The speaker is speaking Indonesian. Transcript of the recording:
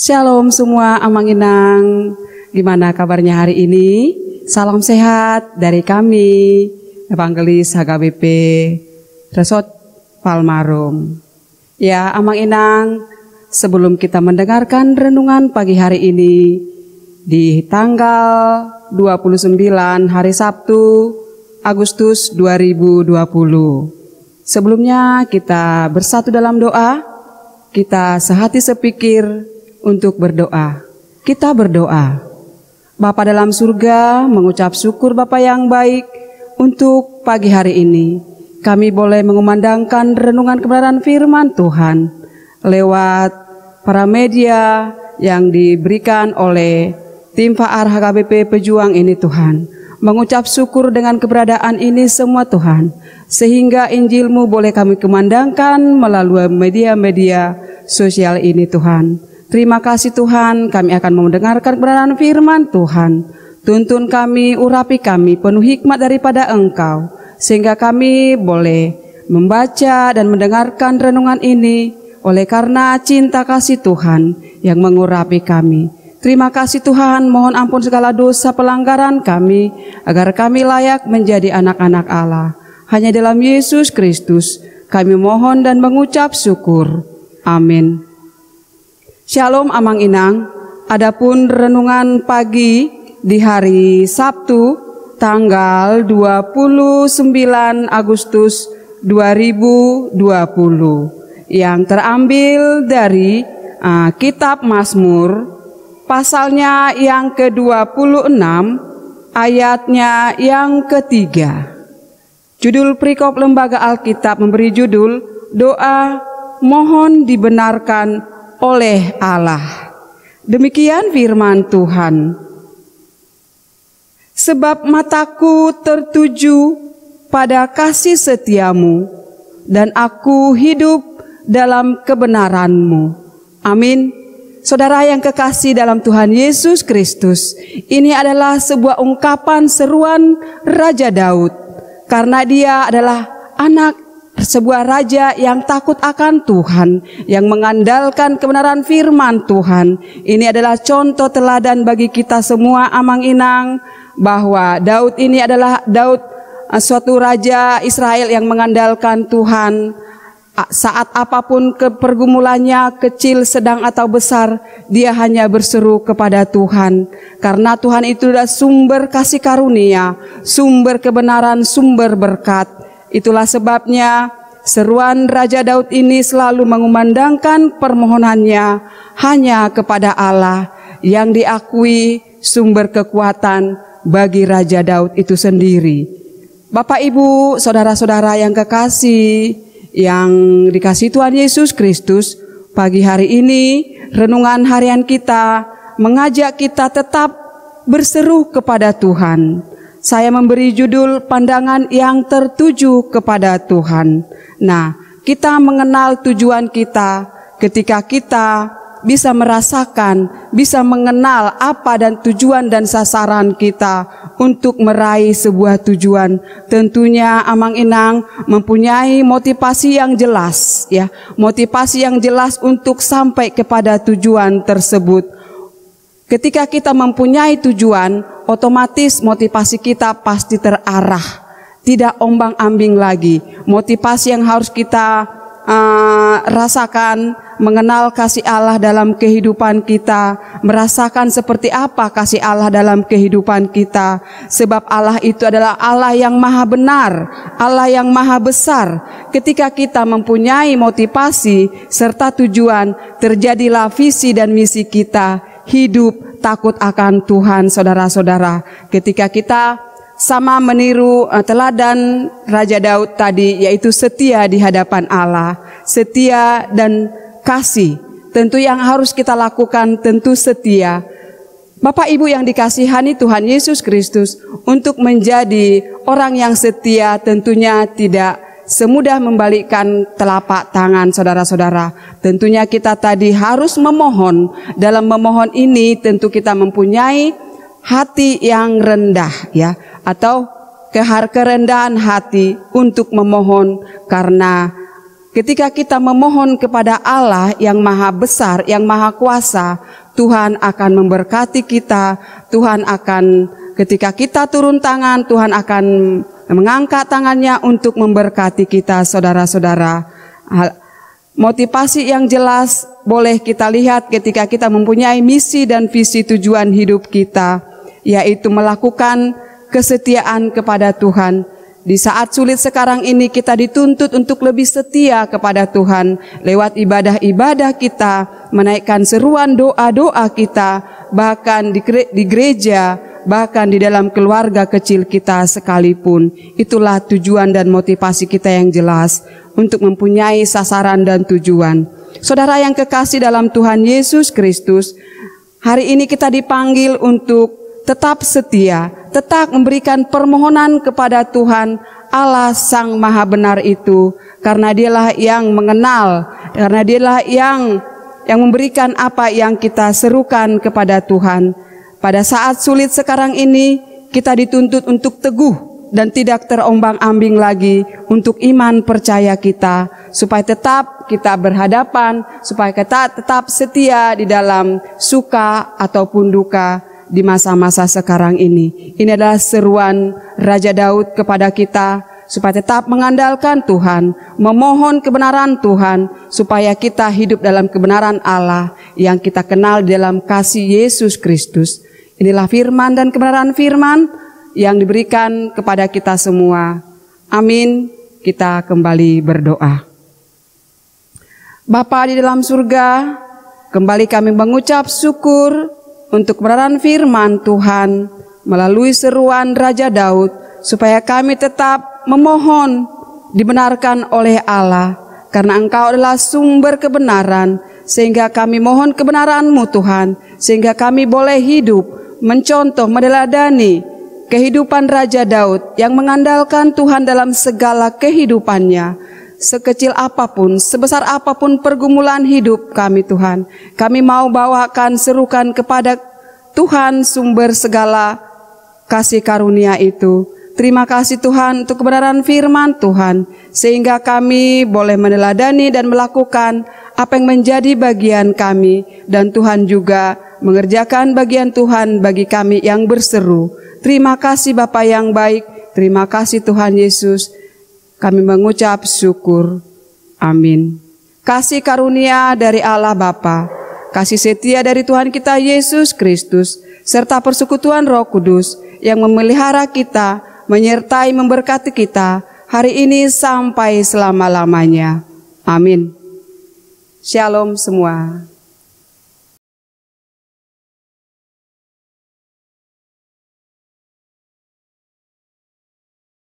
Shalom semua Amang Inang. Gimana kabarnya hari ini? Salam sehat dari kami, Evangelis HKBP Resort Palmarum. Ya Amang Inang, sebelum kita mendengarkan renungan pagi hari ini di tanggal 29 hari Sabtu Agustus 2020. Sebelumnya kita bersatu dalam doa, kita sehati sepikir untuk berdoa. Kita berdoa. Bapa dalam surga, mengucap syukur Bapa yang baik untuk pagi hari ini. Kami boleh mengumandangkan renungan kebenaran firman Tuhan lewat para media yang diberikan oleh tim FAR HKBP Pejuang ini Tuhan. Mengucap syukur dengan keberadaan ini semua Tuhan, sehingga Injil-Mu boleh kami kumandangkan melalui media-media sosial ini Tuhan. Terima kasih Tuhan, kami akan mendengarkan kebenaran firman Tuhan. Tuntun kami, urapi kami, penuh hikmat daripada Engkau, sehingga kami boleh membaca dan mendengarkan renungan ini oleh karena cinta kasih Tuhan yang mengurapi kami. Terima kasih Tuhan, mohon ampun segala dosa pelanggaran kami, agar kami layak menjadi anak-anak Allah. Hanya dalam Yesus Kristus kami mohon dan mengucap syukur. Amin. Shalom Amang Inang, adapun renungan pagi di hari Sabtu tanggal 29 Agustus 2020 yang terambil dari kitab Mazmur pasalnya yang ke-26 ayatnya yang ketiga. Judul perikop Lembaga Alkitab memberi judul Doa Mohon Dibenarkan oleh Allah. Demikian firman Tuhan. Sebab mataku tertuju pada kasih setiamu, dan aku hidup dalam kebenaran-Mu. Amin. Saudara yang kekasih dalam Tuhan Yesus Kristus, ini adalah sebuah ungkapan seruan Raja Daud, karena dia adalah anak sebuah raja yang takut akan Tuhan, yang mengandalkan kebenaran firman Tuhan. Ini adalah contoh teladan bagi kita semua Amang Inang, bahwa Daud ini adalah suatu raja Israel yang mengandalkan Tuhan. Saat apapun pergumulannya, kecil, sedang atau besar, dia hanya berseru kepada Tuhan. Karena Tuhan itu adalah sumber kasih karunia, sumber kebenaran, sumber berkat. Itulah sebabnya seruan Raja Daud ini selalu mengumandangkan permohonannya hanya kepada Allah yang diakui sumber kekuatan bagi Raja Daud itu sendiri. Bapak Ibu, saudara-saudara yang kekasih, yang dikasihi Tuhan Yesus Kristus, pagi hari ini renungan harian kita mengajak kita tetap berseru kepada Tuhan. Saya memberi judul pandangan yang tertuju kepada Tuhan. Nah, kita mengenal tujuan kita ketika kita bisa merasakan, bisa mengenal apa dan tujuan dan sasaran kita untuk meraih sebuah tujuan. Tentunya Amang Inang mempunyai motivasi yang jelas, ya, motivasi yang jelas untuk sampai kepada tujuan tersebut. Ketika kita mempunyai tujuan, otomatis motivasi kita pasti terarah, tidak ombang-ambing lagi. Motivasi yang harus kita rasakan, mengenal kasih Allah dalam kehidupan kita, merasakan seperti apa kasih Allah dalam kehidupan kita. Sebab Allah itu adalah Allah yang maha benar, Allah yang maha besar. Ketika kita mempunyai motivasi serta tujuan, terjadilah visi dan misi kita. Hidup takut akan Tuhan, saudara-saudara. Ketika kita sama meniru teladan Raja Daud tadi, yaitu setia di hadapan Allah, setia dan kasih. Tentu yang harus kita lakukan tentu setia. Bapak Ibu yang dikasihani Tuhan Yesus Kristus, untuk menjadi orang yang setia tentunya tidak semudah membalikkan telapak tangan, saudara-saudara. Tentunya kita tadi harus memohon. Dalam memohon ini tentu kita mempunyai hati yang rendah, ya, atau kerendahan hati untuk memohon, karena Ketika kita memohon kepada Allah yang maha besar, yang maha kuasa, Tuhan akan memberkati kita. Tuhan akan, ketika kita turun tangan, Tuhan akan mengangkat tangannya untuk memberkati kita, saudara-saudara. Motivasi yang jelas boleh kita lihat ketika kita mempunyai misi dan visi tujuan hidup kita, yaitu melakukan kesetiaan kepada Tuhan. Di saat sulit sekarang ini kita dituntut untuk lebih setia kepada Tuhan lewat ibadah-ibadah kita, menaikkan seruan doa-doa kita, bahkan di gereja, bahkan di dalam keluarga kecil kita sekalipun. Itulah tujuan dan motivasi kita yang jelas untuk mempunyai sasaran dan tujuan. Saudara yang kekasih dalam Tuhan Yesus Kristus, hari ini kita dipanggil untuk tetap setia, tetap memberikan permohonan kepada Tuhan Allah Sang Maha Benar itu, karena Dialah yang mengenal, karena Dialah yang memberikan apa yang kita serukan kepada Tuhan. Pada saat sulit sekarang ini, kita dituntut untuk teguh dan tidak terombang-ambing lagi untuk iman percaya kita, supaya tetap kita berhadapan, supaya kita tetap setia di dalam suka ataupun duka di masa-masa sekarang ini. Ini adalah seruan Raja Daud kepada kita, supaya tetap mengandalkan Tuhan, memohon kebenaran Tuhan, supaya kita hidup dalam kebenaran Allah yang kita kenal dalam kasih Yesus Kristus. Inilah firman dan kebenaran firman yang diberikan kepada kita semua. Amin. Kita kembali berdoa. Bapa di dalam surga, kembali kami mengucap syukur untuk kebenaran firman Tuhan melalui seruan Raja Daud, supaya kami tetap memohon dibenarkan oleh Allah, karena Engkau adalah sumber kebenaran, sehingga kami mohon kebenaran-Mu Tuhan, sehingga kami boleh hidup, mencontoh, meneladani kehidupan Raja Daud yang mengandalkan Tuhan dalam segala kehidupannya. Sekecil apapun, sebesar apapun pergumulan hidup kami Tuhan, kami mau bawakan serukan kepada Tuhan sumber segala kasih karunia itu. Terima kasih Tuhan untuk kebenaran firman Tuhan, sehingga kami boleh meneladani dan melakukan apa yang menjadi bagian kami, dan Tuhan juga mengerjakan bagian Tuhan bagi kami yang berseru. Terima kasih Bapa yang baik, terima kasih Tuhan Yesus. Kami mengucap syukur. Amin. Kasih karunia dari Allah Bapa, kasih setia dari Tuhan kita Yesus Kristus, serta persekutuan Roh Kudus yang memelihara kita, menyertai memberkati kita hari ini sampai selama-lamanya. Amin. Shalom semua.